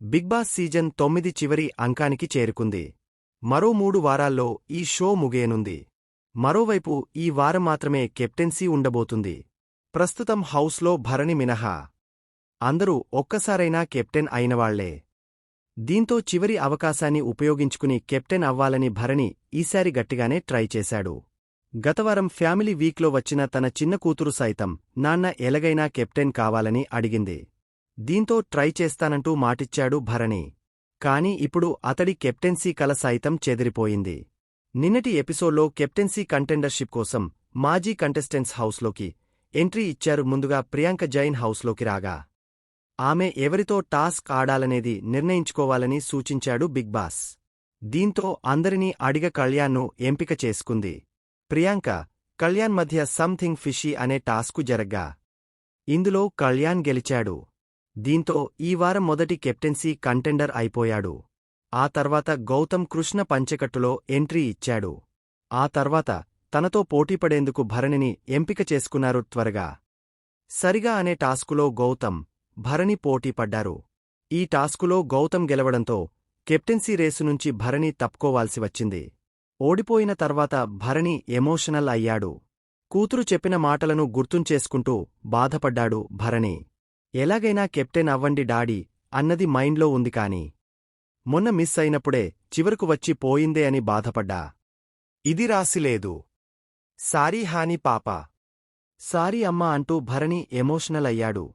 Big boss season 9 చివరి అంకానికి చేరుకుంది. మరో 3 వారాల్లో ఈ షో ముగియనుంది. మరోవైపు ఈ వారం మాత్రమే కెప్టెన్సీ ఉండబోతుంది. ప్రస్తుతం హౌస్లో భరణి మినహా అందరూ ఒక్కసారైనా కెప్టెన్ అయినవాళ్లే. దీంతో చివరి అవకాశాన్ని ఉపయోగించుకుని కెప్టెన్ అవ్వాలని భరణి ఈసారి గట్టిగానే ట్రై చేశాడు. గతవారం ఫ్యామిలీ వీక్లో వచ్చిన తన చిన్న కూతురు సైతం నాన్న ఎలాగైనా కెప్టెన్ కావాలని అడిగింది. దీంతో ట్రై చేస్తానంటూ మాటిచ్చాడు భరణి. కానీ ఇప్పుడు అతడి కెప్టెన్సీ కల సైతం చెదిరిపోయింది. నిన్నటి ఎపిసోడ్లో కెప్టెన్సీ కంటెండర్షిప్ కోసం మాజీ కంటెస్టెంట్స్ హౌస్లోకి ఎంట్రీ ఇచ్చారు. ముందుగా ప్రియాంక జైన్ హౌస్లోకి రాగా ఆమె ఎవరితో టాస్క్ ఆడాలనేది నిర్ణయించుకోవాలని సూచించాడు బిగ్ బాస్. దీంతో అందరినీ అడిగ కళ్యాణ్ను ఎంపిక చేసుకుంది. ప్రియాంక, కళ్యాణ్ మధ్య సంథింగ్ ఫిషీ అనే టాస్కు జరగ్గా ఇందులో కళ్యాణ్ గెలిచాడు. దీంతో ఈ వారం మొదటి కెప్టెన్సీ కంటెండర్ అయిపోయాడు. ఆ తర్వాత గౌతమ్ కృష్ణ పంచెకట్టులో ఎంట్రీ ఇచ్చాడు. ఆ తర్వాత తనతో పోటీపడేందుకు భరణిని ఎంపిక చేసుకున్నారు. త్వరగా సరిగా అనే టాస్కులో గౌతమ్, భరణి పోటీపడ్డారు. ఈ టాస్కులో గౌతమ్ గెలవడంతో కెప్టెన్సీ రేసు నుంచి భరణి తప్పుకోవాల్సి వచ్చింది. ఓడిపోయిన తర్వాత భరణి ఎమోషనల్ అయ్యాడు. కూతురు చెప్పిన మాటలను గుర్తుంచేసుకుంటూ బాధపడ్డాడు భరణి. ఎలాగైనా కెప్టెన్ అవ్వండి డాడీ అన్నది మైండ్లో ఉంది కాని మొన్న మిస్ అయినప్పుడే చివరకు వచ్చి పోయిందే అని బాధపడ్డా. ఇది రాసిలేదు. సారీ హాని పాపా. సారీ అమ్మా అంటూ భరణి ఎమోషనల్ అయ్యాడు.